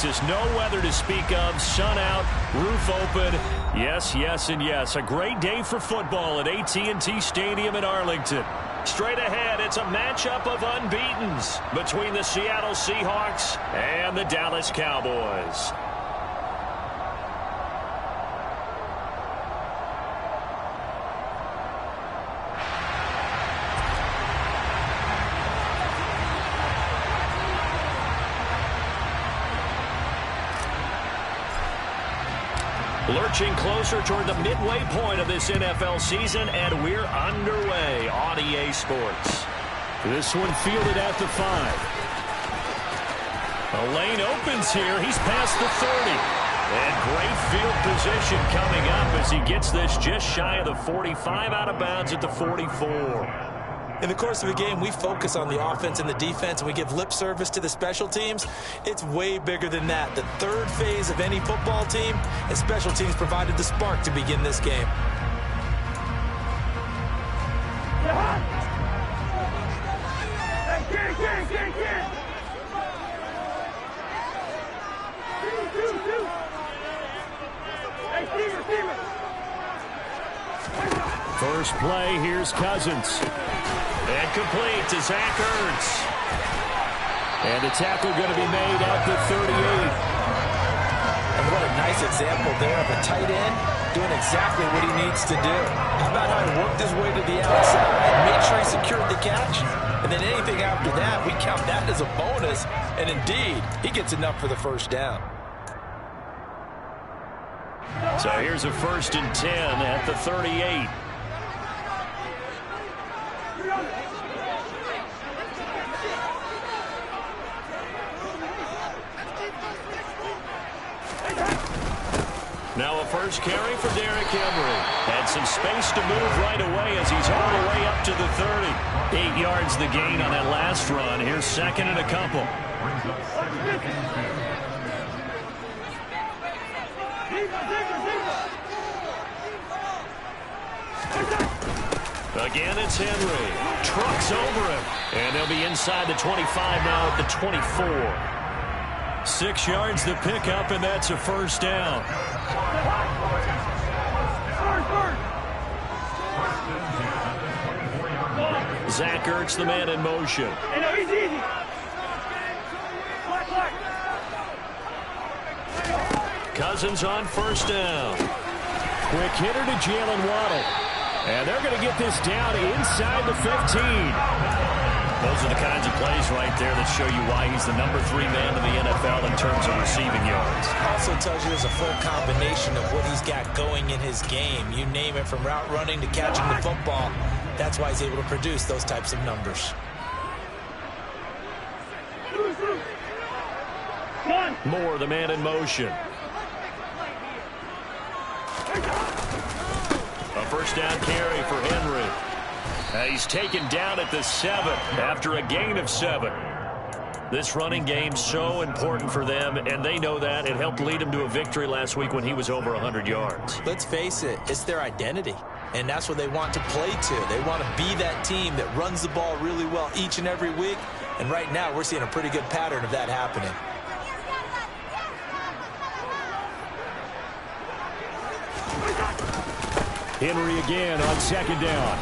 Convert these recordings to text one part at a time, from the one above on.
There's no weather to speak of. Sun out, roof open. Yes, yes, and yes. A great day for football at AT&T Stadium in Arlington. Straight ahead, it's a matchup of unbeatens between the Seattle Seahawks and the Dallas Cowboys. Lurching closer toward the midway point of this NFL season, and we're underway on EA Sports. This one fielded at the 5. A lane opens here. He's past the 30. And great field position coming up as he gets this just shy of the 45, out of bounds at the 44. In the course of a game, we focus on the offense and the defense, and we give lip service to the special teams. It's way bigger than that. The third phase of any football team, and special teams provided the spark to begin this game. First play, here's Cousins. And complete to Zach Ertz. And the tackle going to be made at the 38. And what a nice example there of a tight end doing exactly what he needs to do. How about how he worked his way to the outside, made sure he secured the catch, and then anything after that, we count that as a bonus. And indeed, he gets enough for the first down. So here's a 1st and 10 at the 38. Now a first carry for Derrick Henry. Had some space to move right away as he's all the way up to the 30. 8 yards the gain on that last run. Here's 2nd and a couple. Again, it's Henry. Trucks over him. And they'll be inside the 25 now at the 24. 6 yards the pickup, and that's a first down. Zach Ertz, the man in motion. Cousins on first down. Quick hitter to Jalen Waddle. And they're going to get this down inside the 15. Those are the kinds of plays right there that show you why he's the number 3 man in the NFL in terms of receiving yards. Also tells you there's a full combination of what he's got going in his game. You name it, from route running to catching the football. That's why he's able to produce those types of numbers. Moore, the man in motion. A first down carry for Henry. He's taken down at the 7 after a gain of 7. This running game so important for them, and they know that. It helped lead them to a victory last week when he was over 100 yards. Let's face it, it's their identity, and that's what they want to play to. They want to be that team that runs the ball really well each and every week, and right now we're seeing a pretty good pattern of that happening. Henry again on 2nd down.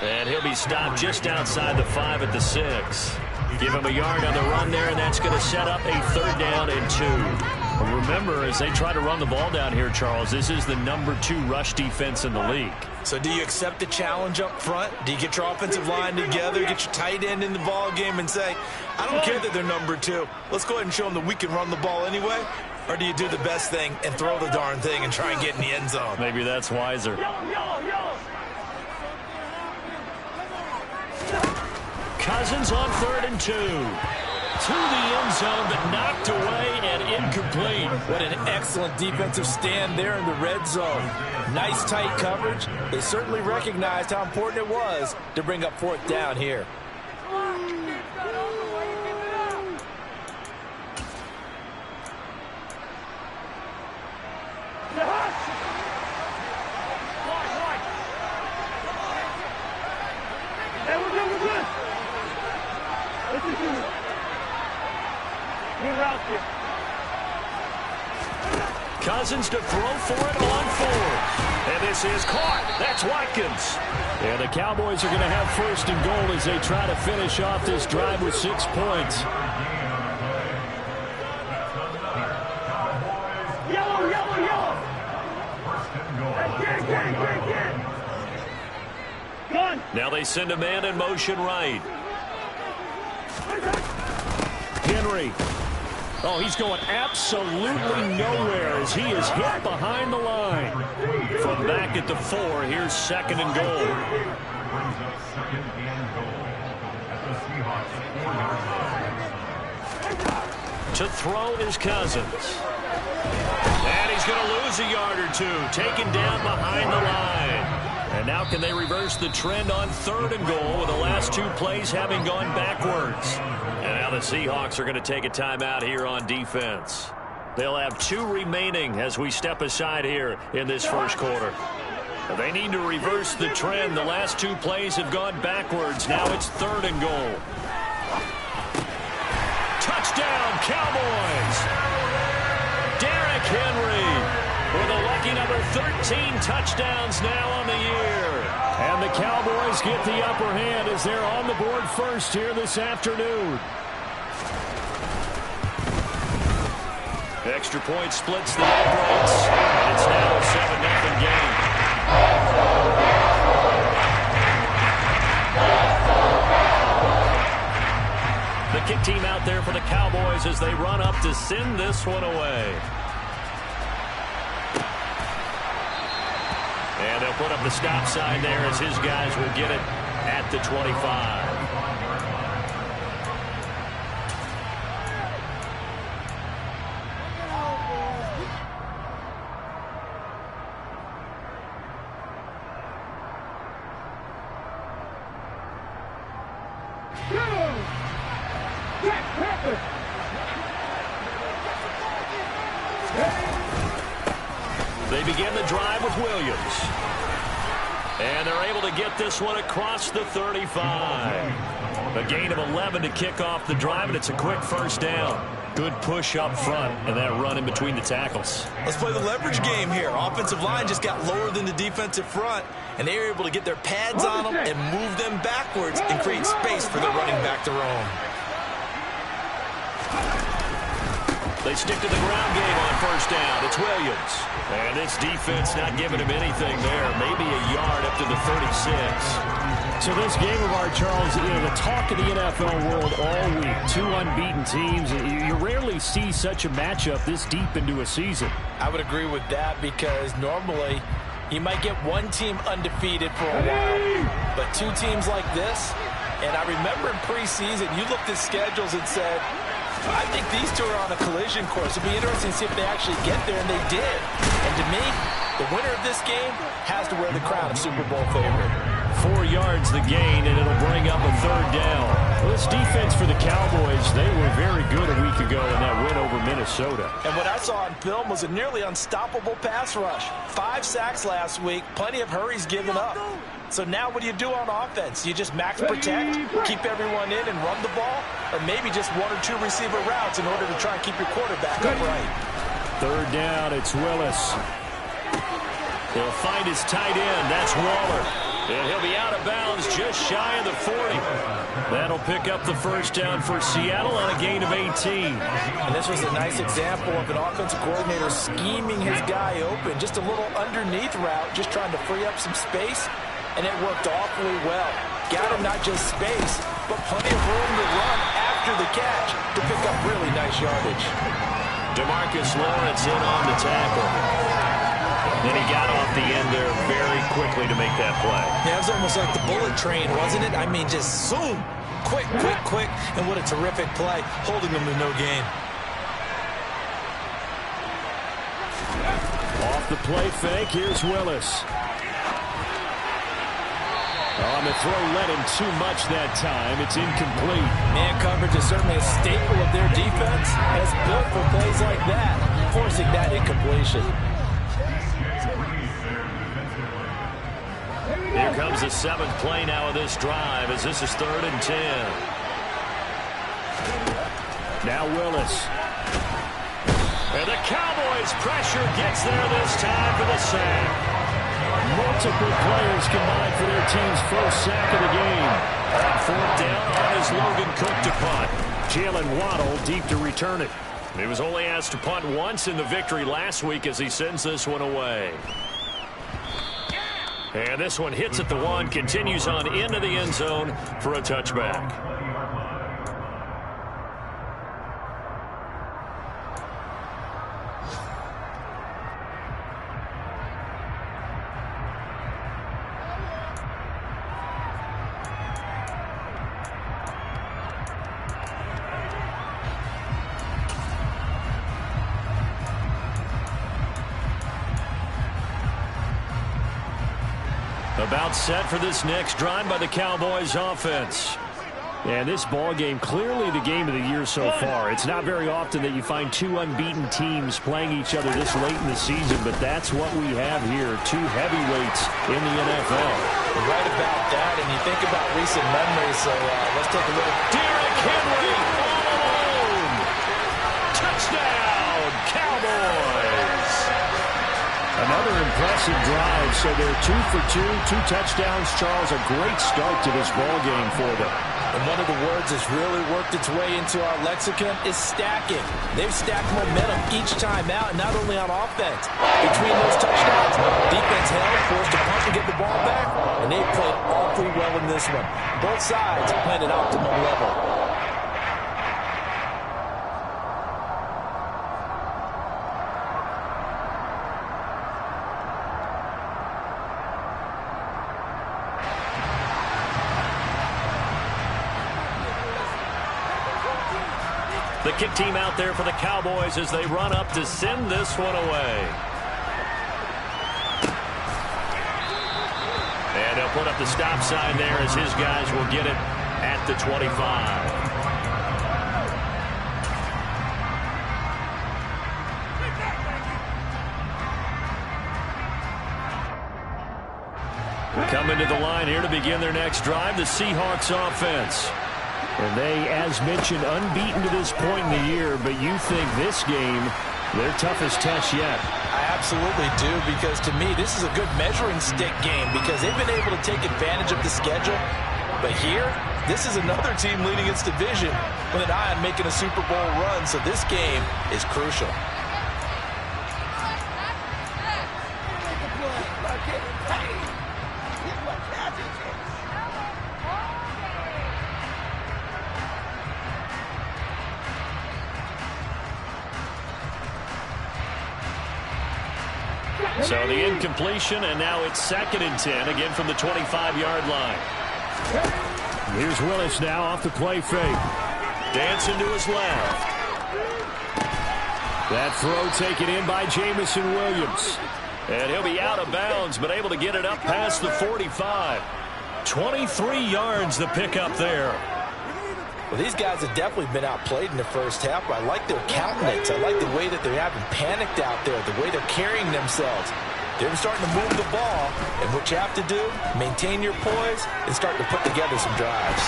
And he'll be stopped just outside the 5 at the 6. Give him a yard on the run there, and that's going to set up a 3rd down and 2. Well, remember, as they try to run the ball down here, Charles, this is the number 2 rush defense in the league. So do you accept the challenge up front? Do you get your offensive line together, get your tight end in the ball game and say, I don't care that they're number 2. Let's go ahead and show them that we can run the ball anyway? Or do you do the best thing and throw the darn thing and try and get in the end zone? Maybe that's wiser. Cousins on 3rd and 2. To the end zone, but knocked away and incomplete. What an excellent defensive stand there in the red zone. Nice tight coverage. They certainly recognized how important it was to bring up 4th down here. Cousins to throw for it on 4. And this is caught. That's Watkins. And the Cowboys are going to have first and goal as they try to finish off this drive with 6 points. Now they send a man in motion right. Henry. Oh, he's going absolutely nowhere as he is hit behind the line. From back at the 4, here's second and goal. To throw is Cousins. And he's going to lose a yard or 2, taken down behind the line. And now can they reverse the trend on third and goal with the last 2 plays having gone backwards? And now the Seahawks are going to take a timeout here on defense. They'll have 2 remaining as we step aside here in this first quarter. They need to reverse the trend. The last 2 plays have gone backwards. Now it's third and goal. Touchdown, Cowboys! Derrick Henry with a lucky number 13 touchdowns now on the year. And the Cowboys get the upper hand as they're on the board first here this afternoon. Extra point splits the uprights. And it's now a 7-0 game. The kick team out there for the Cowboys as they run up to send this one away. And they'll put up the stop sign there as his guys will get it at the 25. They begin the drive with Williams. And they're able to get this one across the 35. A gain of 11 to kick off the drive, and it's a quick first down. Good push up front, and that run in between the tackles. Let's play the leverage game here. Offensive line just got lower than the defensive front, and they were able to get their pads on them and move them backwards and create space for the running back to roam. They stick to the ground game on first down. It's Williams. And this defense not giving him anything there. Maybe a yard up to the 36. So this game of our, Charles, the talk of the NFL world all week. 2 unbeaten teams. You rarely see such a matchup this deep into a season. I would agree with that because normally you might get one team undefeated for a while. But 2 teams like this, and I remember in preseason you looked at schedules and said, I think these 2 are on a collision course. It'd be interesting to see if they actually get there, and they did. And to me, the winner of this game has to wear the crown of Super Bowl favorite. 4 yards the gain, and it'll bring up a third down. Well, this defense for the Cowboys, they were very good a week ago in that win over Minnesota. And what I saw on film was a nearly unstoppable pass rush. 5 sacks last week, plenty of hurries given up. So now what do you do on offense? You just max protect, keep everyone in and run the ball, or maybe just 1 or 2 receiver routes in order to try and keep your quarterback upright. Third down, it's Willis. He'll find his tight end. That's Waller. And he'll be out of bounds just shy of the 40. That'll pick up the first down for Seattle on a gain of 18. And this was a nice example of an offensive coordinator scheming his guy open. Just a little underneath route, just trying to free up some space. And it worked awfully well. Got him not just space, but plenty of room to run after the catch to pick up really nice yardage. DeMarcus Lawrence in on the tackle. Then he got off the end there very quickly to make that play. Yeah, it was almost like the bullet train, wasn't it? I mean, just zoom. Quick, quick, quick. And what a terrific play, holding them to no gain. Off the play fake, here's Willis. On the throw, led him too much that time. It's incomplete. Man coverage is certainly a staple of their defense. And it's built for plays like that, forcing that incompletion. Here comes the 7th play now of this drive as this is 3rd and 10. Now Willis. And the Cowboys' pressure gets there this time for the sack. Multiple players combined for their team's first sack of the game. On fourth down, on is Logan Cook to punt. Jalen Waddle deep to return it. He was only asked to punt once in the victory last week as he sends this one away. And this one hits at the one, continues on into the end zone for a touchback. About set for this next drive by the Cowboys offense. And this ball game, clearly the game of the year so far. It's not very often that you find two unbeaten teams playing each other this late in the season, but that's what we have here, two heavyweights in the NFL. Right about that, and you think about recent memories, so let's take a look. Derrick Henry all alone. Touchdown, Cowboys. Another impressive drive, so they're 2 for 2, 2 touchdowns. Charles, a great start to this ball game for them. And one of the words that's really worked its way into our lexicon is stacking. They've stacked momentum each time out, and not only on offense. Between those touchdowns, defense held, forced to punt to get the ball back, and they played awfully well in this one. Both sides playing at optimum level. The kick team out there for the Cowboys as they run up to send this one away. And they'll put up the stop sign there as his guys will get it at the 25. Coming to the line here to begin their next drive, the Seahawks offense. And they, as mentioned, unbeaten to this point in the year, but you think this game, their toughest test yet. I absolutely do, because to me, this is a good measuring stick game because they've been able to take advantage of the schedule. But here, this is another team leading its division with an eye on making a Super Bowl run, so this game is crucial. So the incompletion, and now it's 2nd and 10, again from the 25-yard line. Here's Willis now off the play fake. Dancing to his left. That throw taken in by Jameson Williams. And he'll be out of bounds, but able to get it up past the 45. 23 yards the pickup there. Well, these guys have definitely been outplayed in the first half, but I like their countenance. I like the way that they haven't panicked out there, the way they're carrying themselves. They're starting to move the ball, and what you have to do, maintain your poise and start to put together some drives.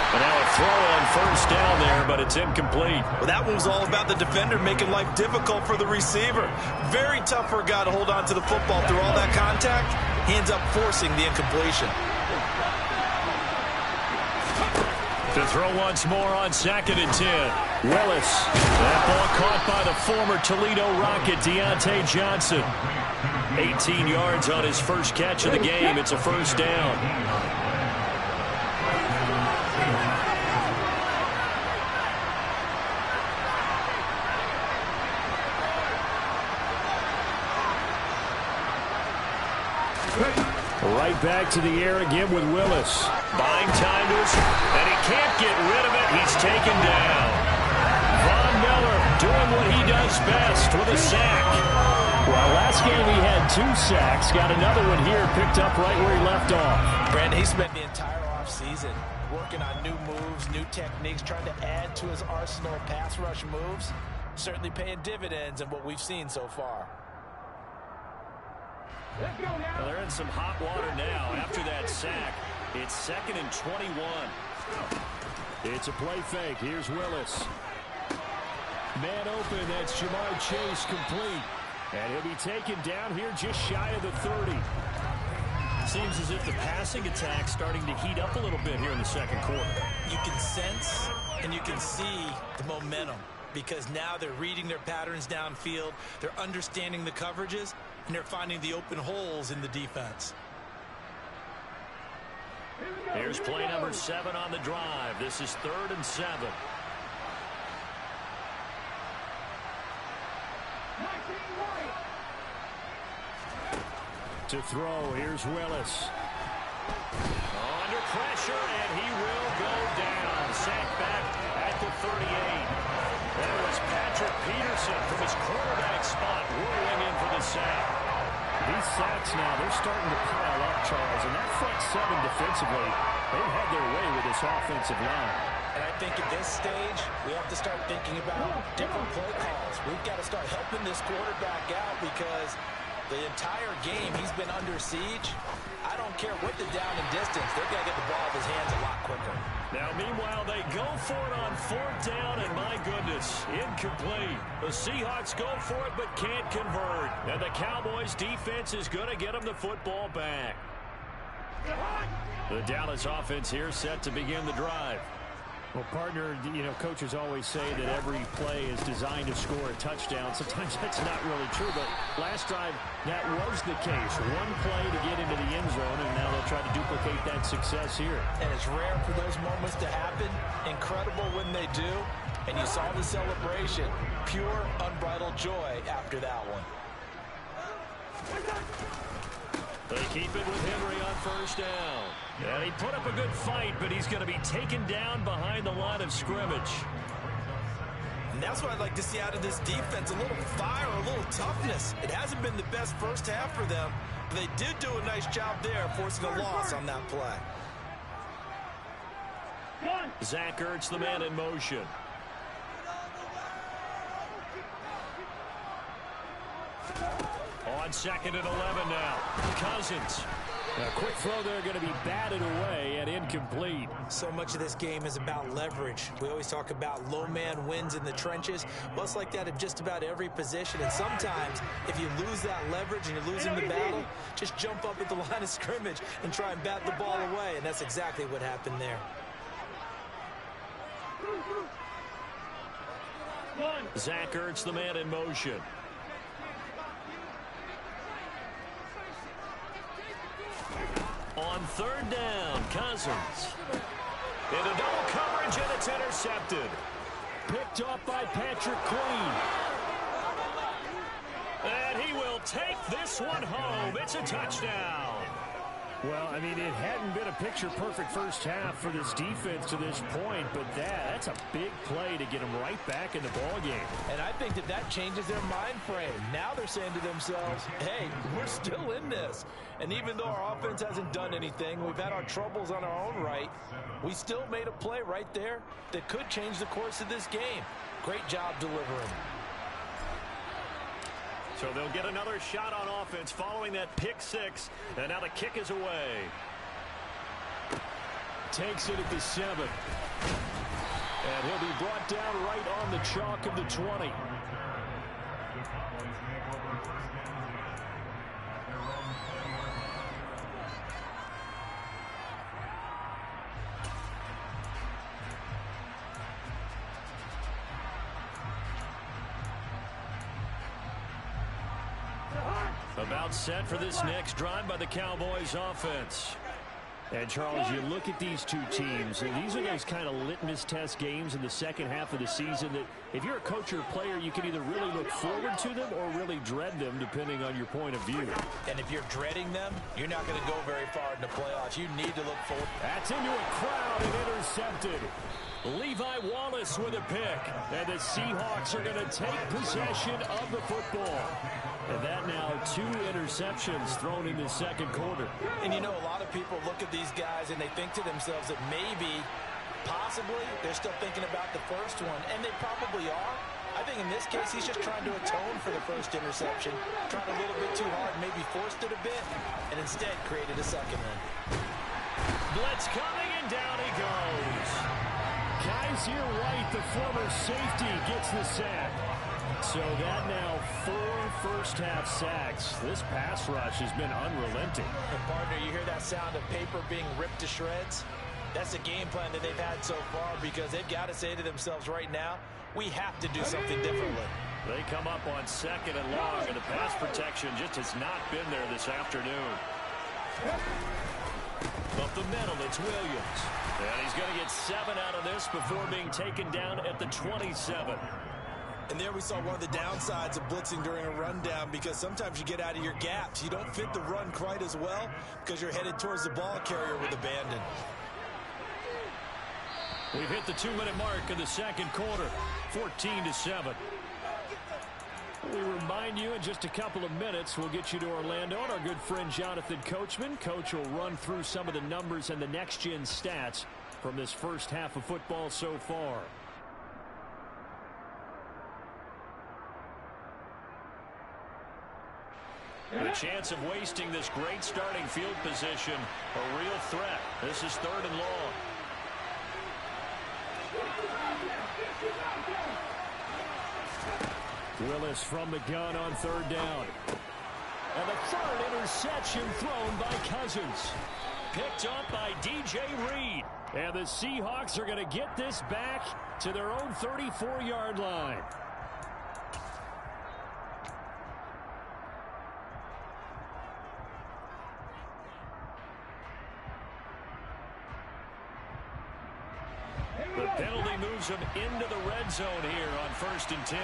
And now a throw on first down there, but it's incomplete. Well, that one was all about the defender making life difficult for the receiver. Very tough for a guy to hold on to the football through all that contact. He ends up forcing the incompletion. To throw once more on 2nd and 10. Willis. That ball caught by the former Toledo Rocket, Deontay Johnson. 18 yards on his first catch of the game. It's a first down. Right back to the air again with Willis. Buying time to his, and he can't get rid of it. He's taken down. Von Miller doing what he does best with a sack. Well, last game he had 2 sacks. Got another one here, picked up right where he left off. Brandon, he spent the entire offseason working on new moves, new techniques, trying to add to his arsenal of pass rush moves. Certainly paying dividends in what we've seen so far. Well, they're in some hot water now after that sack. It's 2nd and 21. It's a play fake. Here's Willis. Man open, that's Ja'Marr Chase complete. And he'll be taken down here just shy of the 30. Seems as if the passing attack's starting to heat up a little bit here in the second quarter. You can sense and you can see the momentum because now they're reading their patterns downfield, they're understanding the coverages, and they're finding the open holes in the defense. Here's play number 7 on the drive. This is 3rd and 7. To throw, here's Willis. Under pressure, and he will go down. Sacked back at the 38. There was Patrick Peterson from his quarterback spot whirling in for the sack. These sacks now, they're starting to pile up, Charles, and that front 7 defensively, they've had their way with this offensive line. And I think at this stage, we have to start thinking about different play calls. We've got to start helping this quarterback out because the entire game he's been under siege. I don't care what the down and distance. They've got to get the ball out of his hands a lot quicker. Now, meanwhile, they go for it on 4th down, and my goodness, incomplete. The Seahawks go for it but can't convert. And the Cowboys defense is going to get them the football back. The Dallas offense here set to begin the drive. Well, partner, you know, coaches always say that every play is designed to score a touchdown. Sometimes that's not really true, but last drive, that was the case. One play to get into the end zone, and now they'll try to duplicate that success here. And it's rare for those moments to happen. Incredible when they do. And you saw the celebration. Pure, unbridled joy after that one. They keep it with Henry on 1st down. And he put up a good fight, but he's going to be taken down behind the line of scrimmage. And that's what I'd like to see out of this defense, a little fire, a little toughness. It hasn't been the best first half for them, but they did do a nice job there forcing a loss on that play. Zach Ertz, the man in motion. On 2nd and 11 now. Cousins. A quick throw there going to be batted away and incomplete. So much of this game is about leverage. We always talk about low man wins in the trenches. Well, it's like that at just about every position. And sometimes, if you lose that leverage and you're losing the battle, just jump up at the line of scrimmage and try and bat the ball away. And that's exactly what happened there. Zach Ertz, the man in motion. On 3rd down, Cousins. Into double coverage, and it's intercepted. Picked off by Patrick Queen. And he will take this one home. It's a touchdown. Well, I mean, it hadn't been a picture-perfect first half for this defense to this point, but that's a big play to get them right back in the ballgame. And I think that changes their mind frame. Now they're saying to themselves, hey, we're still in this. And even though our offense hasn't done anything, we've had our troubles on our own right, we still made a play right there that could change the course of this game. Great job delivering. So they'll get another shot on offense following that pick 6. And now the kick is away. Takes it at the 7. And he'll be brought down right on the chalk of the 20. About set for this next drive by the Cowboys offense. And, Charles, you look at these two teams, and these are those kind of litmus test games in the second half of the season that if you're a coach or a player, you can either really look forward to them or really dread them, depending on your point of view. And if you're dreading them, you're not going to go very far in the playoffs. You need to look forward. That's into a crowd and intercepted. Levi Wallace with a pick. And the Seahawks are going to take possession of the football. And that now 2 interceptions thrown in the second quarter. And you know, a lot of people look at these guys and they think to themselves that maybe, possibly, they're still thinking about the first one. And they probably are. I think in this case, he's just trying to atone for the first interception. Tried a little bit too hard, maybe forced it a bit, and instead created a second one. Blitz coming, and down he goes. Kaiser White, the former safety, gets the sack. So that now 4 first-half sacks. This pass rush has been unrelenting. And partner, you hear that sound of paper being ripped to shreds? That's the game plan that they've had so far, because they've got to say to themselves right now, we have to do something differently. They come up on 2nd and long, and the pass protection just has not been there this afternoon. Up the middle, it's Williams. And he's going to get 7 out of this before being taken down at the 27. And there we saw one of the downsides of blitzing during a rundown, because sometimes you get out of your gaps. You don't fit the run quite as well because you're headed towards the ball carrier with abandon. We've hit the 2-minute mark in the second quarter, 14-7. We remind you in just a couple of minutes we'll get you to Orlando and our good friend Jonathan Coachman. Coach will run through some of the numbers and the next-gen stats from this first half of football so far. The chance of wasting this great starting field position, a real threat. This is 3rd and long. Willis from the gun on 3rd down. And the 3rd interception thrown by Cousins. Picked up by DJ Reed. And the Seahawks are going to get this back to their own 34-yard line. The penalty moves them into the red zone here on 1st and 10.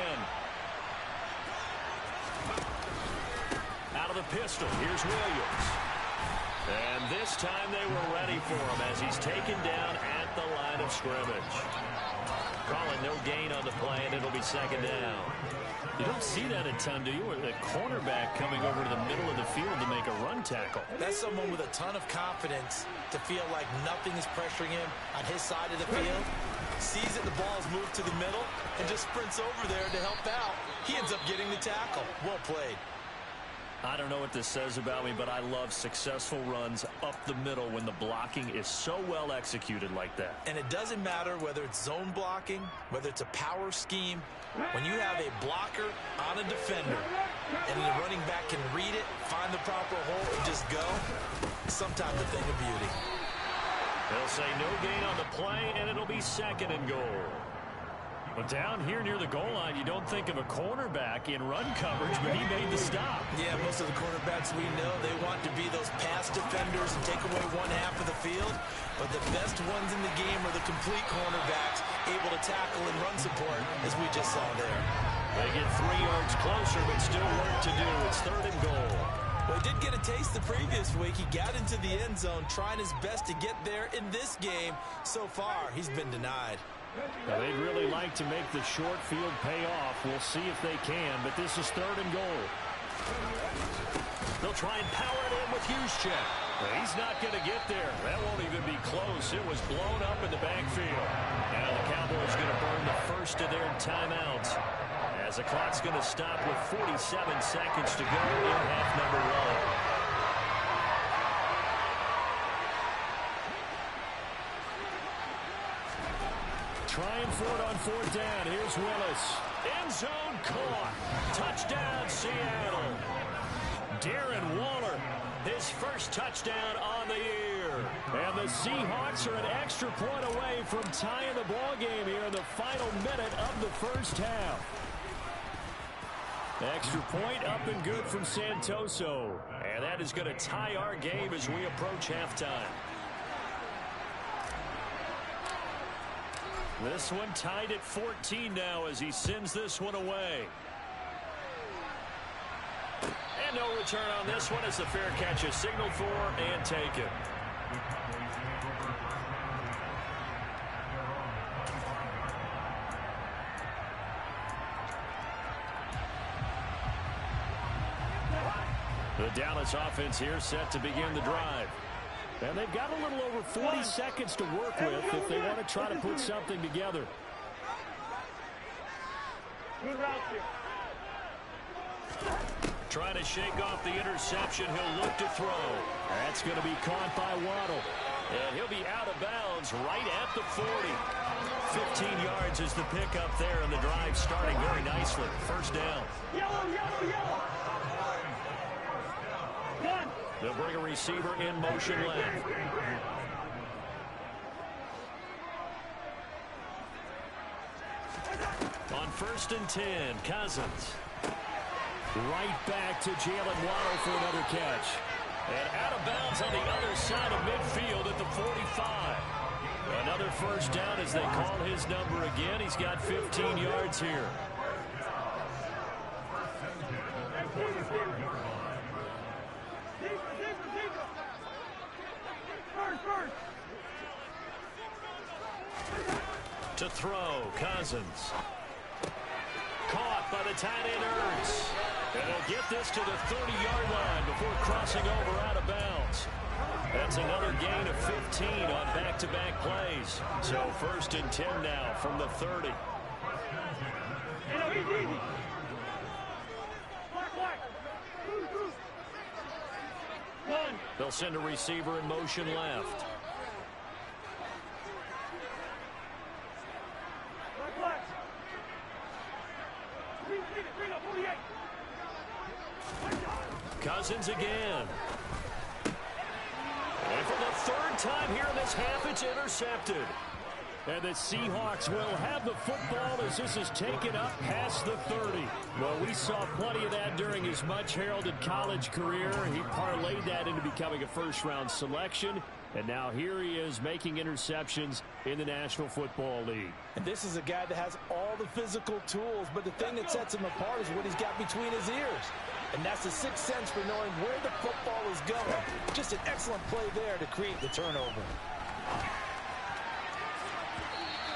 Out of the pistol, here's Williams. And this time they were ready for him as he's taken down at the line of scrimmage. Calling no gain on the play, and it'll be 2nd down. You don't see that a ton, do you? Or the cornerback coming over to the middle of the field to make a run tackle. That's someone with a ton of confidence to feel like nothing is pressuring him on his side of the field. Sees that the ball's moved to the middle and just sprints over there to help out. He ends up getting the tackle. Well played. I don't know what this says about me, but I love successful runs up the middle when the blocking is so well executed like that. And it doesn't matter whether it's zone blocking, whether it's a power scheme. When you have a blocker on a defender and the running back can read it, find the proper hole, and just go, sometimes a thing of beauty. They'll say no gain on the play, and it'll be 2nd and goal. But down here near the goal line, you don't think of a cornerback in run coverage, but he made the stop. Yeah, most of the cornerbacks we know, they want to be those pass defenders and take away one half of the field. But the best ones in the game are the complete cornerbacks, able to tackle and run support, as we just saw there. They get 3 yards closer, but still work to do. It's 3rd and goal. Well, he did get a taste the previous week. He got into the end zone, trying his best to get there in this game. So far, he's been denied. Now, they'd really like to make the short field pay off. We'll see if they can, but this is 3rd and goal. They'll try and power it in with Juszczyk. He's not going to get there. That won't even be close. It was blown up in the backfield. Now the Cowboys going to burn the first of their timeouts, as the clock's going to stop with 47 seconds to go in half number 1. Trying for it on 4th down. Here's Willis. End zone caught. Touchdown, Seattle. Darren Waller, his first touchdown on the year. And the Seahawks are an extra point away from tying the ball game here in the final minute of the first half. Extra point up and good from Santoso. And that is going to tie our game as we approach halftime. This one tied at 14 now as he sends this one away. And no return on this one as the fair catch is signaled for and taken. The Dallas offense here set to begin the drive. And they've got a little over 40 seconds to work with if they want to try to put something together. Trying to shake off the interception. He'll look to throw. That's going to be caught by Waddle. And he'll be out of bounds right at the 40. 15 yards is the pickup there, and the drive starting very nicely. First down. Yellow, yellow, yellow. One. They'll bring a receiver in motion left. On 1st and 10, Cousins. Right back to Jalen Waddle for another catch. And out of bounds on the other side of midfield at the 45. Another first down as they call his number again. He's got 15 yards here. To throw, Cousins. Caught by the tight end, Ertz. And they'll get this to the 30-yard line before crossing over out of bounds. That's another gain of 15 on back-to-back plays. So 1st and 10 now from the 30. They'll send a receiver in motion left. Cousins again. And for the 3rd time here in this half, it's intercepted. And the Seahawks will have the football as this is taken up past the 30. Well, we saw plenty of that during his much-heralded college career. He parlayed that into becoming a first-round selection. And now here he is making interceptions in the National Football League. And this is a guy that has all the physical tools, but the thing that sets him apart is what he's got between his ears. And that's the sixth sense for knowing where the football is going. Just an excellent play there to create the turnover.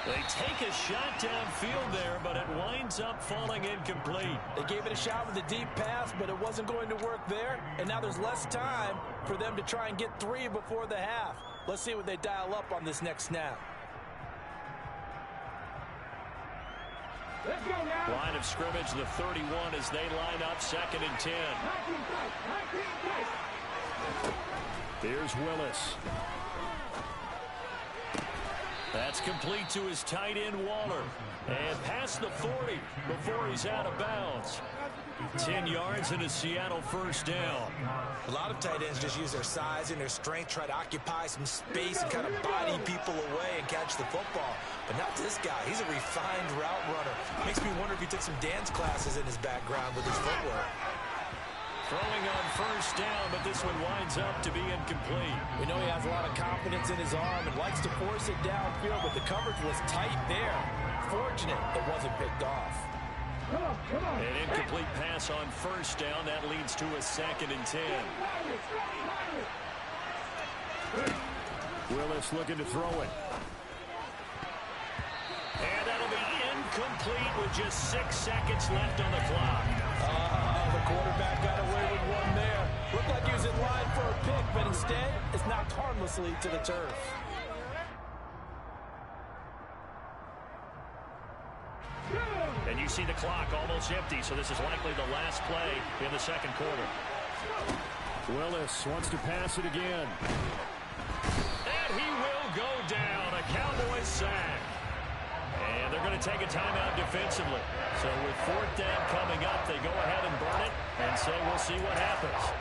They take a shot downfield there, but it winds up falling incomplete. They gave it a shot with a deep pass, but it wasn't going to work there. And now there's less time for them to try and get 3 before the half. Let's see what they dial up on this next snap. Let's go now. Line of scrimmage, the 31 as they line up 2nd and 10. Here's Willis. That's complete to his tight end, Waller. And past the 40 before he's out of bounds. 10 yards and a Seattle first down. A lot of tight ends just use their size and their strength, try to occupy some space and kind of body people away and catch the football. But not this guy. He's a refined route runner. Makes me wonder if he took some dance classes in his background with his footwork. Throwing on first down, but this one winds up to be incomplete. We know he has a lot of confidence in his arm and likes to force it downfield, but the coverage was tight there. Fortunate it wasn't picked off. Come on. An incomplete pass on first down. That leads to a 2nd and 10. Willis looking to throw it. And that'll be incomplete with just 6 seconds left on the clock. The quarterback got away with one there. Looked like he was in line for a pick, but instead it's knocked harmlessly to the turf. And you see the clock almost empty, so this is likely the last play in the 2nd quarter. Willis wants to pass it again. And he will go down. A Cowboys sack. And they're going to take a timeout defensively. So with 4th down coming up, they go ahead and burn it and say we'll see what happens.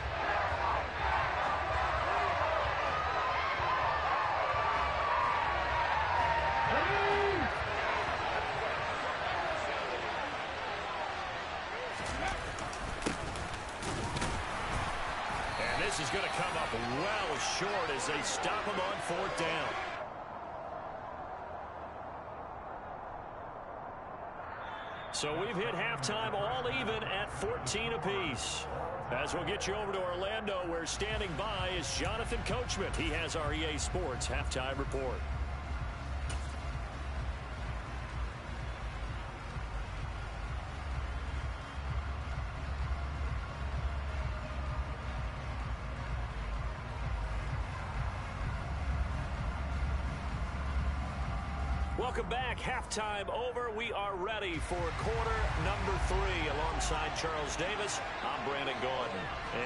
And this is going to come up well short as they stop him on 4th down. So we've hit halftime all even at 14 apiece. As we'll get you over to Orlando, where standing by is Jonathan Coachman. He has our EA Sports halftime report. Welcome back. Halftime over. We are ready for quarter number 3. Alongside Charles Davis, I'm Brandon Gaudin.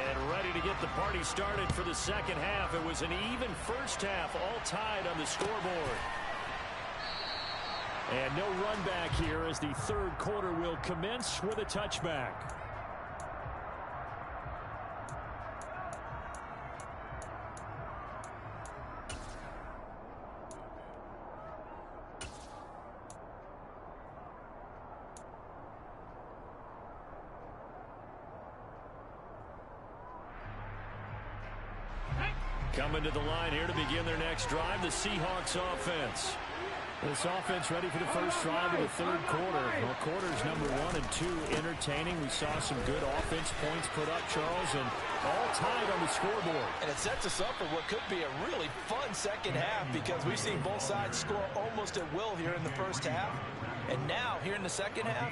And ready to get the party started for the second half. It was an even first half, all tied on the scoreboard. And no run back here as the third quarter will commence with a touchback. Coming to the line here to begin their next drive, the Seahawks offense. This offense ready for the first drive of the third quarter. Well, quarters number 1 and 2 entertaining. We saw some good offense points put up, Charles, and all tied on the scoreboard. And it sets us up for what could be a really fun second half because we've seen both sides score almost at will here in the first half. And now, here in the second half,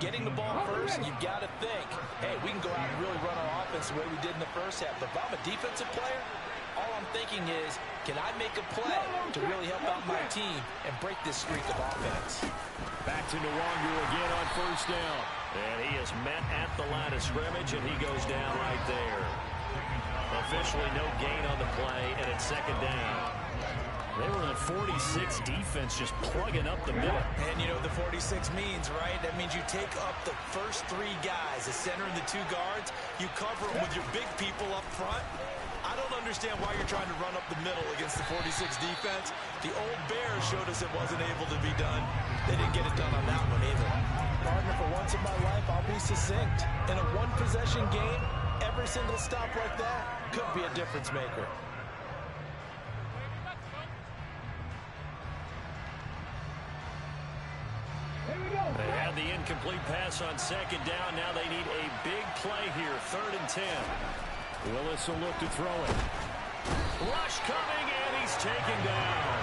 getting the ball first, you've got to think, hey, we can go out and really run our offense the way we did in the first half. But if I'm a defensive player, all I'm thinking is, can I make a play to really help out my team and break this streak of offense? Back to Nwangu again on first down. And he is met at the line of scrimmage, and he goes down right there. Officially no gain on the play, and it's second down. They were in a 46 defense just plugging up the middle. And you know what the 46 means, right? That means you take up the first 3 guys, the center and the 2 guards. You cover them with your big people up front. I don't understand why you're trying to run up the middle against the 46 defense. The old Bears showed us it wasn't able to be done. They didn't get it done on that one either. Partner, for once in my life, I'll be succinct. In a one-possession game, every single stop like that could be a difference maker. They had the incomplete pass on second down. Now they need a big play here, 3rd and 10. Willis will look to throw it. Rush coming, and he's taken down.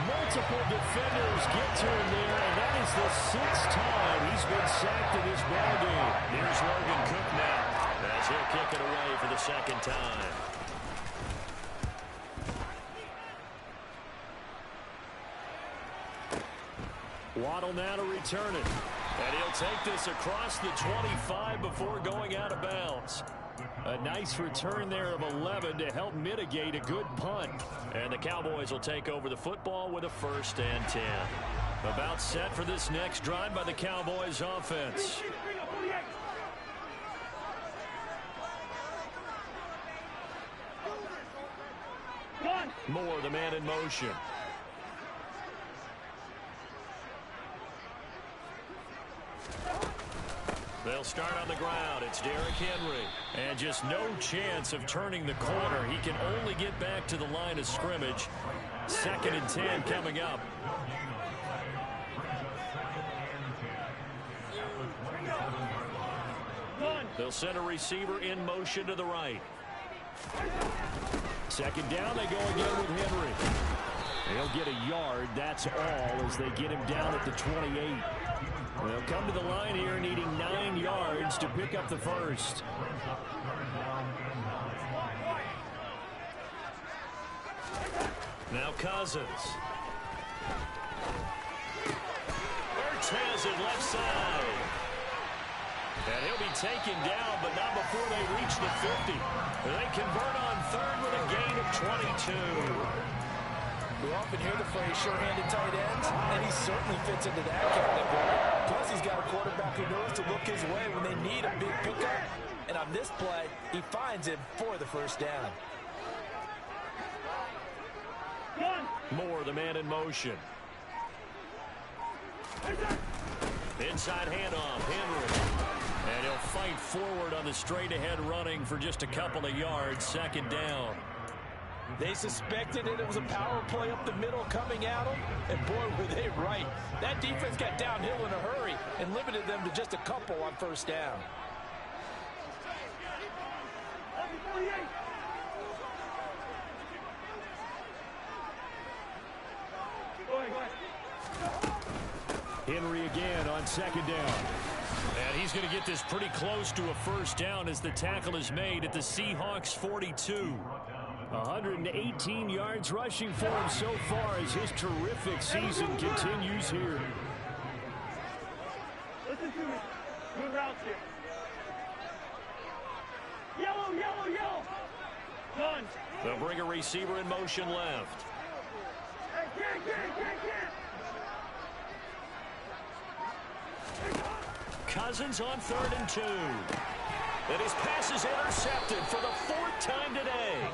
Multiple defenders get to him there, and that is the 6th time he's been sacked in this ballgame. Here's Logan Cook now, as he'll kick it away for the second time. Waddle now to return it. And he'll take this across the 25 before going out of bounds. A nice return there of 11 to help mitigate a good punt. And the Cowboys will take over the football with a 1st and 10. About set for this next drive by the Cowboys offense. Moore, the man in motion. They'll start on the ground. It's Derrick Henry. And just no chance of turning the corner. He can only get back to the line of scrimmage. 2nd and 10 coming up. They'll send a receiver in motion to the right. 2nd down, they go again with Henry. They'll get a yard, that's all, as they get him down at the 28. They'll come to the line here needing 9 yards to pick up the 1st. Now Cousins. Ertz has it left side. And he'll be taken down, but not before they reach the 50. They convert on 3rd with a gain of 22. We often hear the phrase sure-handed tight ends, and he certainly fits into that category. Plus, he's got a quarterback who knows to look his way when they need a big pickup. And on this play, he finds him for the 1st down. Moore, the man in motion. Inside handoff, Henry. And he'll fight forward on the straight-ahead running for just a couple of yards, 2nd down. They suspected it was a power play up the middle coming at them, and boy, were they right. That defense got downhill in a hurry and limited them to just a couple on 1st down. Henry again on 2nd down. And he's going to get this pretty close to a 1st down as the tackle is made at the Seahawks 42. 118 yards rushing for him so far as his terrific season continues here. Listen to me. Good routes here. Yellow, yellow, yellow. Done. They'll bring a receiver in motion left. Hey, get. Cousins on 3rd and 2. And his pass is intercepted for the 4th time today.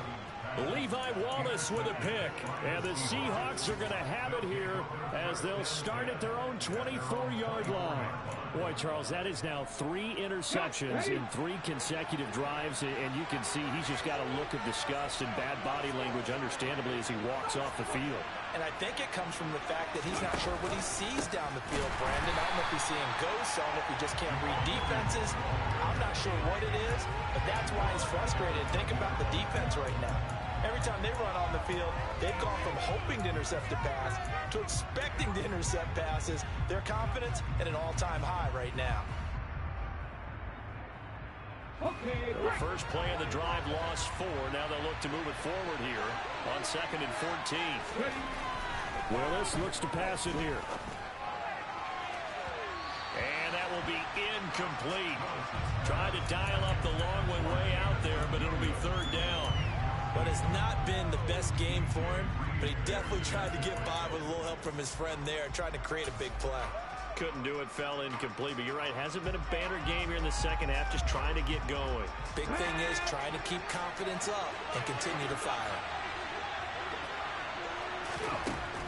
Levi Wallace with a pick. And the Seahawks are going to have it here as they'll start at their own 24-yard line. Boy, Charles, that is now 3 interceptions in 3 consecutive drives. And you can see he's just got a look of disgust and bad body language, understandably, as he walks off the field. And I think it comes from the fact that he's not sure what he sees down the field, Brandon. I don't know if he's seeing ghosts. I don't know if he just can't read defenses. I'm not sure what it is, but that's why he's frustrated. Think about the defense right now. Every time they run on the field, they've gone from hoping to intercept a pass to expecting to intercept passes. Their confidence at an all-time high right now. Okay. The first play of the drive lost 4. Now they'll look to move it forward here on 2nd and 14. Willis looks to pass it here. And that will be incomplete. Tried to dial up the long one way out there, but it'll be 3rd down. But it's not been the best game for him, but he definitely tried to get by with a little help from his friend there, trying to create a big play. Couldn't do it, fell incomplete, but you're right, hasn't been a banner game here in the second half, just trying to get going. Big thing is trying to keep confidence up and continue to fire.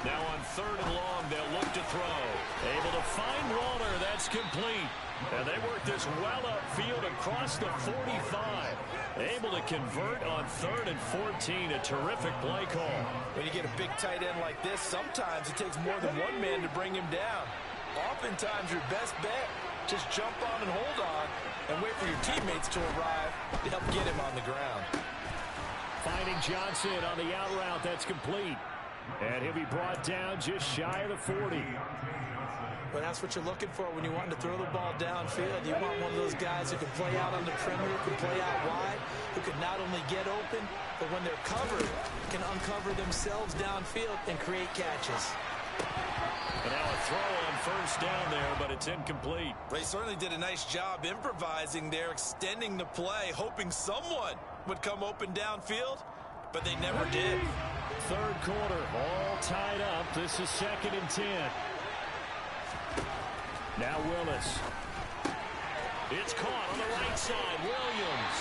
Now on 3rd and long, they'll look to throw. Able to find Waller, that's complete. And they work this well upfield across the 45. Able to convert on 3rd and 14, a terrific play call. When you get a big tight end like this, sometimes it takes more than one man to bring him down. Oftentimes your best bet, just jump on and hold on and wait for your teammates to arrive to help get him on the ground. Finding Johnson on the out route, that's complete. And he'll be brought down just shy of the 40. But that's what you're looking for when you want to throw the ball downfield. You want one of those guys who can play out on the perimeter, can play out wide, who can not only get open, but when they're covered, can uncover themselves downfield and create catches. And now a throw on 1st down there, but it's incomplete. They certainly did a nice job improvising there, extending the play, hoping someone would come open downfield, but they never did. 3rd quarter, all tied up. This is 2nd and 10. Now Willis. It's caught on the right side. Williams.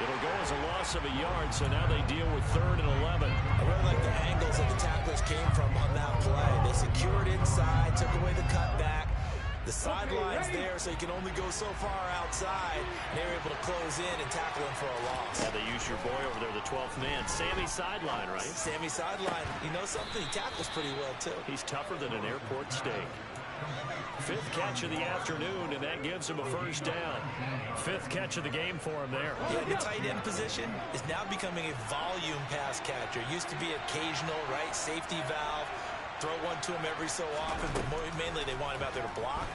It'll go as a loss of a yard, so now they deal with 3rd and 11. I really like the angles that the tacklers came from on that play. They secured inside, took away the cutback. The sideline's there, so you can only go so far outside. And they were able to close in and tackle him for a loss. Yeah, they use your boy over there, the 12th man. Sammy Sideline, right? Sammy Sideline. You know something? He tackles pretty well, too. He's tougher than an airport steak. 5th catch of the afternoon, and that gives him a 1st down. 5th catch of the game for him there. Yeah, the tight end position is now becoming a volume pass catcher. Used to be occasional, right? Safety valve. Throw one to him every so often, but mainly they want him out there to block.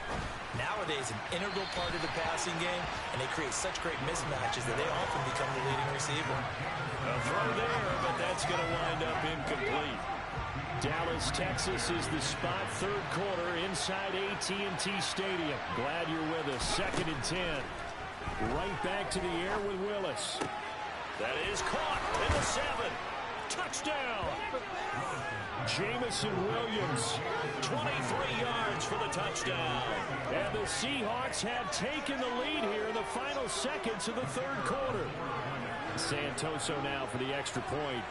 Nowadays, an integral part of the passing game, and they create such great mismatches that they often become the leading receiver. A throw there, but that's going to wind up incomplete. Dallas, Texas is the spot, 3rd quarter inside AT&T Stadium. Glad you're with us. 2nd and 10. Right back to the air with Willis. That is caught in the 7. Touchdown. Jamison Williams, 23 yards for the touchdown. And the Seahawks have taken the lead here in the final seconds of the 3rd quarter. Santoso now for the extra point.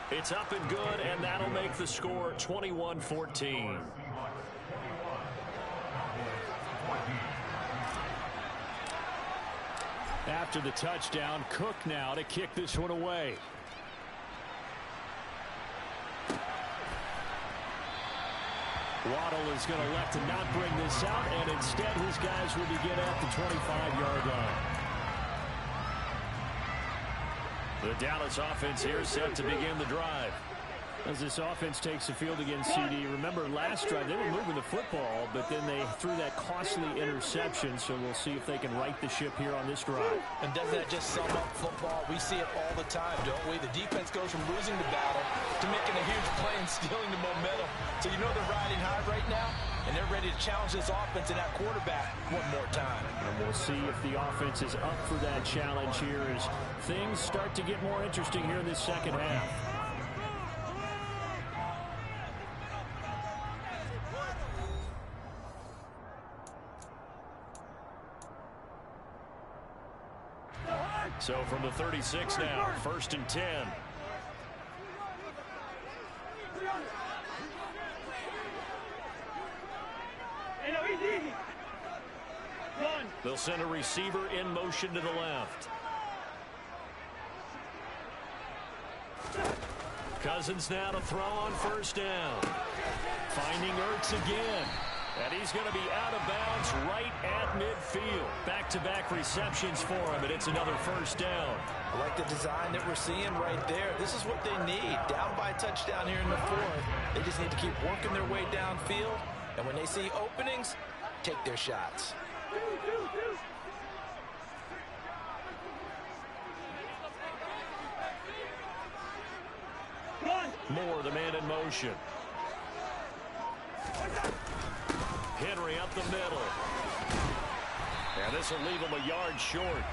It's up and good, and that'll make the score 21-14. After the touchdown, Cook now to kick this one away. Waddle is going to elect to not bring this out, and instead his guys will begin at the 25-yard line. The Dallas offense here set to begin the drive. As this offense takes the field again, CD, remember last drive they were moving the football, but then they threw that costly interception, so we'll see if they can right the ship here on this drive. And doesn't that just sum up football? We see it all the time, don't we? The defense goes from losing the battle to making a huge play and stealing the momentum. So you know they're riding high right now, and they're ready to challenge this offense and that quarterback one more time. And we'll see if the offense is up for that challenge here as things start to get more interesting here in this second half. So from the 36 now, 1st and 10. They'll send a receiver in motion to the left. Cousins now to throw on 1st down. Finding Ertz again. And he's going to be out of bounds right at midfield. Back-to-back receptions for him, and it's another 1st down. I like the design that we're seeing right there. This is what they need. Down by a touchdown here in the 4th. They just need to keep working their way downfield. And when they see openings, take their shots. Moore, the man in motion. Henry up the middle. And this will leave him a yard short.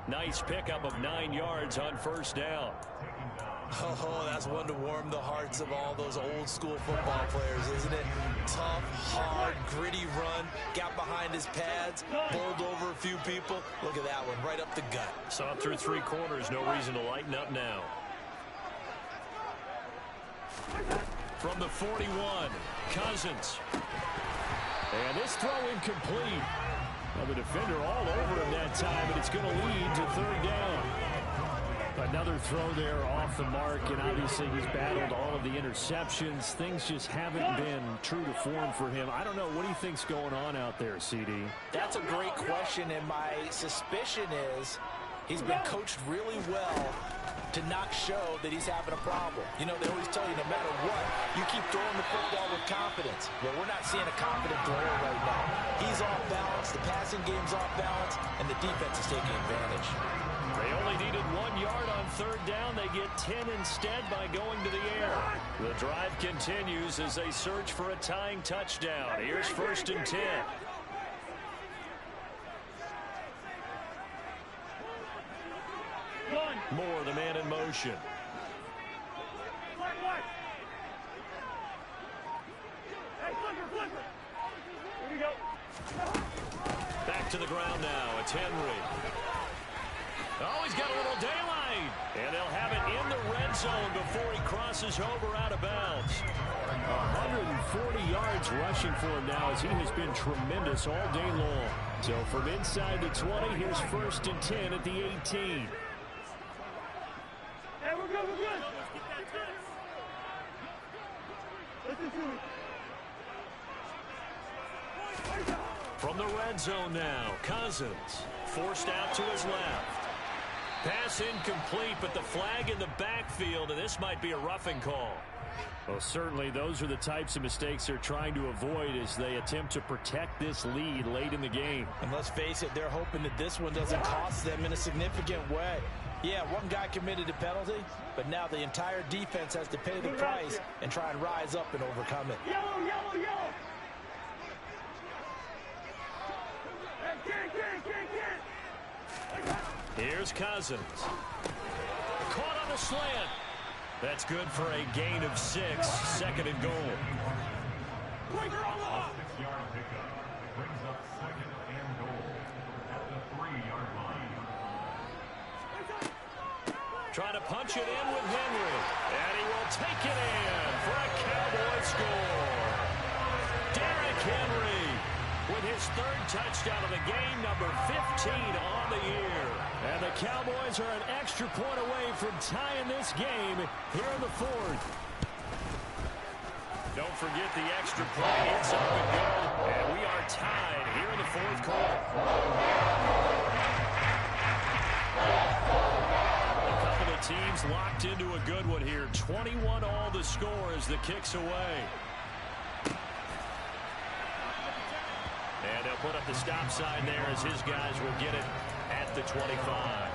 Nice pickup of 9 yards on 1st down. Oh, that's one to warm the hearts of all those old school football players, isn't it? Tough, hard, gritty run. Got behind his pads, bowled over a few people. Look at that one, right up the gut. Saw it through 3 quarters. No reason to lighten up now. From the 41, Cousins. And this throw incomplete. Well, the defender all over him that time, but it's going to lead to 3rd down. Another throw there off the mark, and obviously he's battled all of the interceptions. Things just haven't been true to form for him. I don't know. What do you think's going on out there, CD? That's a great question, and my suspicion is he's been coached really well to not show that he's having a problem. You know, they always tell you no matter what, you keep throwing the football with confidence. Well, we're not seeing a confident thrower right now. He's off balance, the passing game's off balance, and the defense is taking advantage. They only needed 1 yard on 3rd down. They get 10 instead by going to the air. The drive continues as they search for a tying touchdown. Here's 1st and 10. Moore, the man in motion. Back to the ground now. It's Henry. Oh, he's got a little daylight. And they'll have it in the red zone before he crosses over out of bounds. 140 yards rushing for him now as he has been tremendous all day long. So from inside the 20, here's 1st and 10 at the 18. Hey, we're good, we're good. Listen to me. From the red zone now, Cousins forced out to his left. Pass incomplete, but the flag in the backfield, and this might be a roughing call. Well, certainly those are the types of mistakes they're trying to avoid as they attempt to protect this lead late in the game. And let's face it, they're hoping that this one doesn't cost them in a significant way. Yeah, one guy committed a penalty, but now the entire defense has to pay the price and try and rise up and overcome it. Yellow, yellow, yellow. Hey, get. Here's Cousins. Caught on the slant. That's good for a gain of 6. 2nd and goal. Quicker on the off. 6-yard pickup brings up 2nd and goal at the 3-yard line. Trying to punch it in with Henry. And he will take it in for a Cowboy score. Derrick Henry with his 3rd touchdown of the game, number 15 on the year. And the Cowboys are an extra point away from tying this game here in the 4th. Don't forget the extra point. It's up and go. And we are tied here in the 4th quarter. teams locked into a good one here. 21 all the score as the kick's away. And they'll put up the stop sign there as his guys will get it at the 25.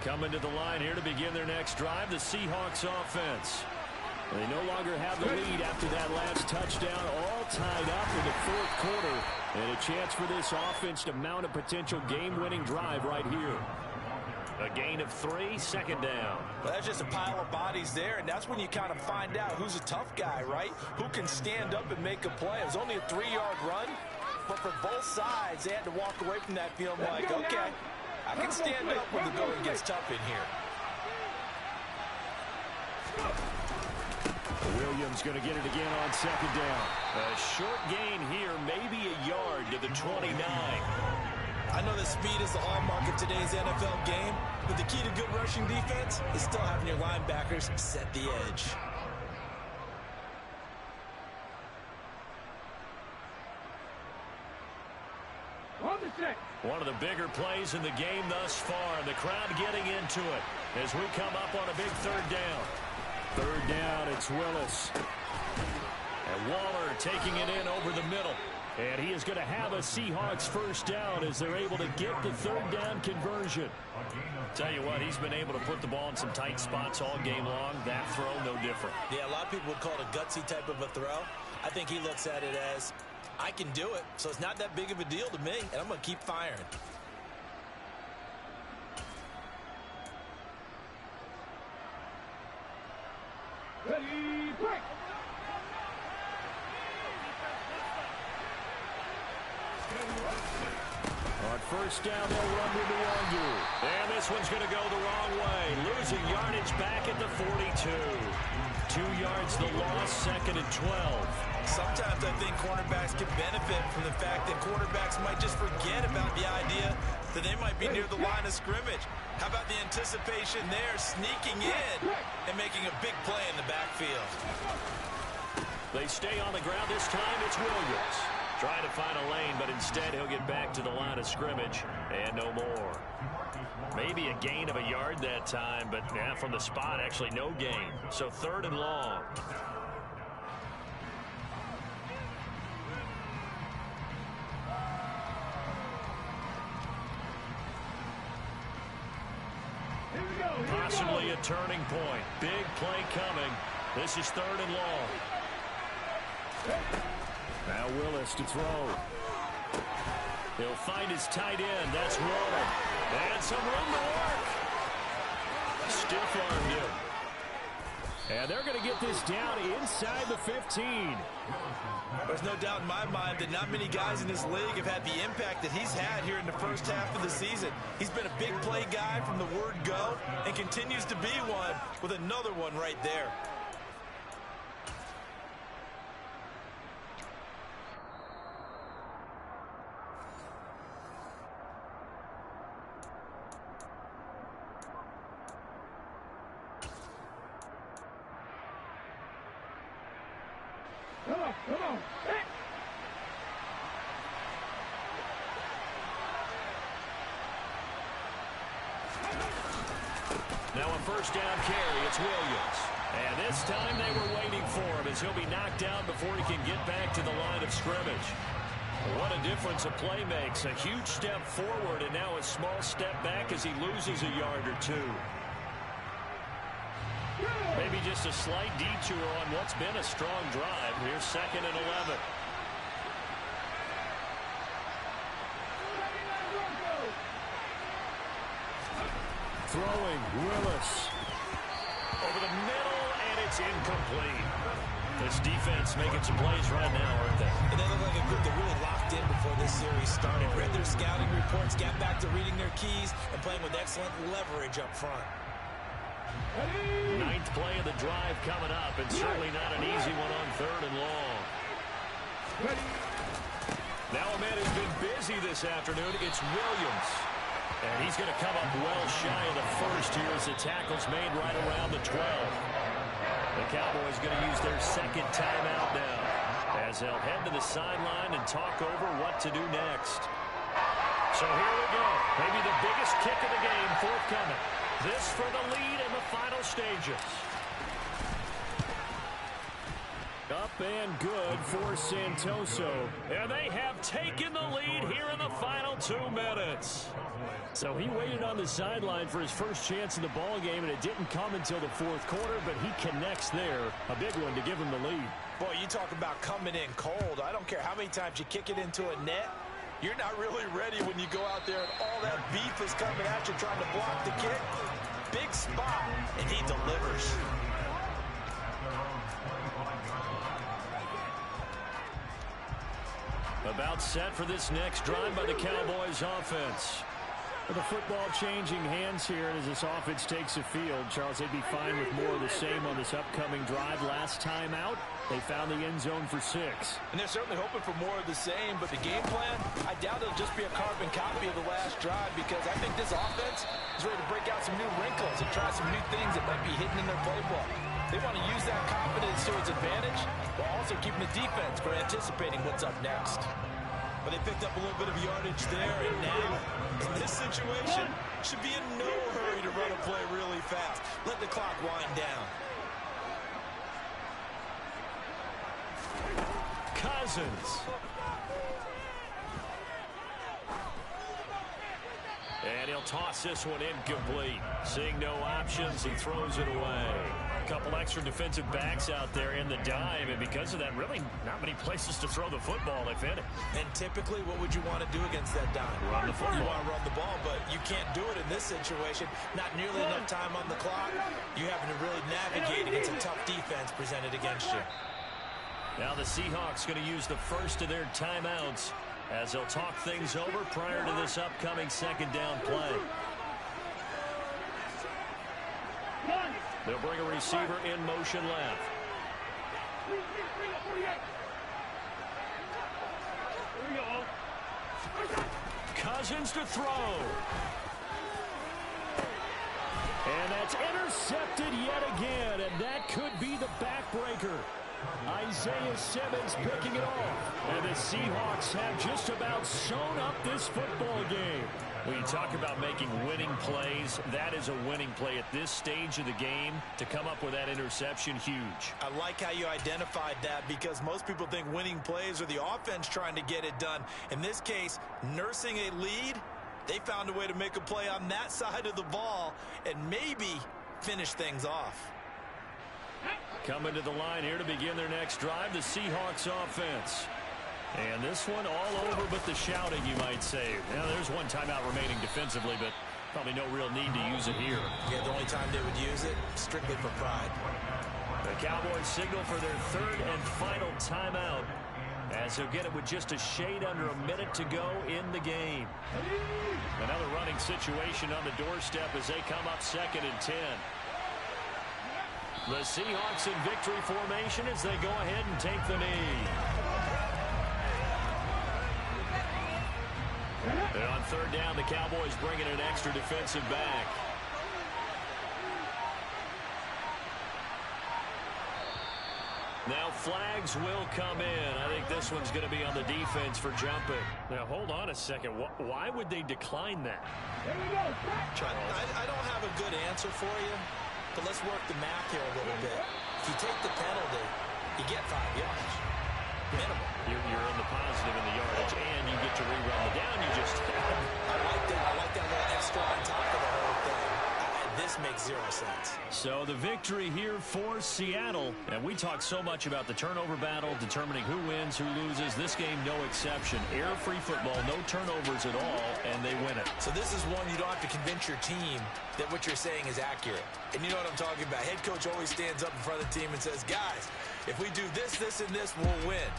Coming to the line here to begin their next drive, the Seahawks offense. They no longer have the lead after that last touchdown, all tied up in the fourth quarter. And a chance for this offense to mount a potential game-winning drive right here. A gain of 3, second down. Well, that's just a pile of bodies there, and that's when you kind of find out who's a tough guy, right? Who can stand up and make a play. It was only a 3-yard run, but for both sides, they had to walk away from that feeling like, okay, I can stand up when the going gets tough in here. Williams going to get it again on second down. A short gain here, maybe a yard to the 29. I know that speed is the hallmark of today's NFL game, but the key to good rushing defense is still having your linebackers set the edge. One of the bigger plays in the game thus far. The crowd getting into it as we come up on a big third down. Third down, it's Willis. And Waller taking it in over the middle. And he is going to have a Seahawks first down as they're able to get the third down conversion. Tell you what, he's been able to put the ball in some tight spots all game long. That throw, no different. Yeah, a lot of people would call it a gutsy type of a throw. I think he looks at it as, I can do it, so it's not that big of a deal to me, and I'm going to keep firing. Ready, break! On first down, they'll run to Nwangu. And this one's going to go the wrong way. Losing yardage back at the 42. 2 yards the loss, second and 12. Sometimes I think cornerbacks can benefit from the fact that quarterbacks might just forget about the idea that they might be near the line of scrimmage. How about the anticipation there, sneaking in and making a big play in the backfield? They stay on the ground this time. It's Williams. Trying to find a lane, but instead he'll get back to the line of scrimmage and no more. Maybe a gain of a yard that time, but yeah, from the spot, actually no gain. So third and long. Possibly a turning point. Big play coming. This is third and long. Now Willis to throw. He'll find his tight end. That's Waller. And some room to work. Stiff-armed him. And they're going to get this down inside the 15. There's no doubt in my mind that not many guys in this league have had the impact that he's had here in the first half of the season. He's been a big play guy from the word go and continues to be one with another one right there. Come on. Hey. Now a first down carry. It's Williams. And this time they were waiting for him as he'll be knocked down before he can get back to the line of scrimmage. What a difference a play makes. A huge step forward and now a small step back as he loses a yard or two. Maybe just a slight detour on what's been a strong drive. Here's second and 11. Throwing, Willis. Over the middle, and it's incomplete. This defense making some plays right now, aren't they? And they look like a group that really locked in before this series started. Read their scouting reports, got back to reading their keys, and playing with excellent leverage up front. Ninth play of the drive coming up, and certainly not an easy one on third and long. Now a man who's been busy this afternoon, it's Williams. And he's going to come up well shy of the first here as the tackle's made right around the 12. The Cowboys going to use their second timeout now, as they'll head to the sideline and talk over what to do next. So here we go. Maybe the biggest kick of the game forthcoming. This for the lead in the final stages. Up and good for Santoso. And they have taken the lead here in the final 2 minutes. So he waited on the sideline for his first chance in the ball game, and it didn't come until the fourth quarter, but he connects there. A big one to give him the lead. Boy, you talk about coming in cold. I don't care how many times you kick it into a net. You're not really ready when you go out there and all that beef is coming at you trying to block the kick. Big spot, and he delivers. About set for this next drive by the Cowboys offense. With the football changing hands here, and as this offense takes the field, Charles, they'd be fine with more of the same on this upcoming drive. Last time out, they found the end zone for 6. And they're certainly hoping for more of the same, but the game plan, I doubt it'll just be a carbon copy of the last drive, because I think this offense is ready to break out some new wrinkles and try some new things that might be hidden in their playbook. They want to use that confidence to its advantage, while also keeping the defense for anticipating what's up next. But they picked up a little bit of yardage there, and now, in this situation, should be in no hurry to run a play really fast. Let the clock wind down. Cousins. And he'll toss this one incomplete. Seeing no options, he throws it away. A couple extra defensive backs out there in the dime, and because of that, really not many places to throw the football, if any. And typically, what would you want to do against that dime? Run the football. You want to run the ball, but you can't do it in this situation. Not nearly enough time on the clock. You having to really navigate against a tough defense presented against you. Now the Seahawks going to use the first of their timeouts as they'll talk things over prior to this upcoming second down play. They'll bring a receiver in motion left. Cousins to throw. And that's intercepted yet again, and that could be the backbreaker. Isaiah Simmons picking it off. And the Seahawks have just about sewn up this football game. When you talk about making winning plays, that is a winning play at this stage of the game. To come up with that interception, huge. I like how you identified that, because most people think winning plays are the offense trying to get it done. In this case, nursing a lead, they found a way to make a play on that side of the ball and maybe finish things off. Coming to the line here to begin their next drive, the Seahawks offense. And this one all over but the shouting, you might say. Now, there's one timeout remaining defensively, but probably no real need to use it here. Yeah, the only time they would use it, strictly for pride. The Cowboys signal for their third and final timeout, as they'll get it with just a shade under a minute to go in the game. Another running situation on the doorstep as they come up 2nd and 10. The Seahawks in victory formation as they go ahead and take the knee. And on 3rd down, the Cowboys bringing an extra defensive back. Now flags will come in. I think this one's going to be on the defense for jumping. Now hold on a second. Why would they decline that? I don't have a good answer for you, but let's work the math here a little bit. If you take the penalty, you get 5 yards. Minimum. You're in the positive in the yardage, and you get to rerun the down you just had. I like that little extra on top of the whole thing. This makes 0 sense. So the victory here for Seattle. And we talk so much about the turnover battle, determining who wins, who loses. This game, no exception. Error-free football, no turnovers at all, and they win it. So this is one you don't have to convince your team that what you're saying is accurate. And you know what I'm talking about. Head coach always stands up in front of the team and says, guys, if we do this, this, and this, we'll win.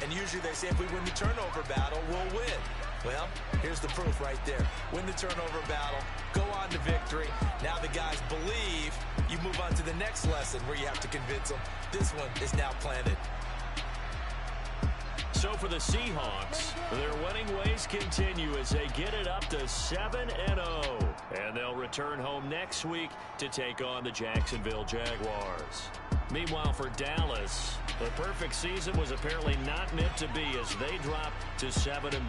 And usually they say if we win the turnover battle, we'll win. Well, here's the proof right there. Win the turnover battle, go on to victory. Now the guys believe. You move on to the next lesson where you have to convince them. This one is now planted. So for the Seahawks, their winning ways continue as they get it up to 7-0. And they'll return home next week to take on the Jacksonville Jaguars. Meanwhile, for Dallas, the perfect season was apparently not meant to be as they drop to 7-1.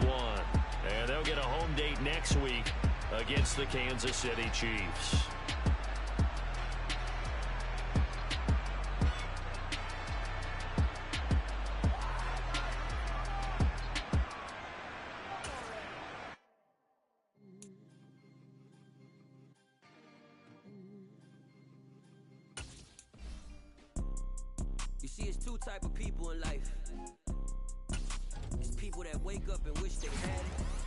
And they'll get a home date next week against the Kansas City Chiefs. You see, it's two type of people in life. It's people that wake up and wish they had it,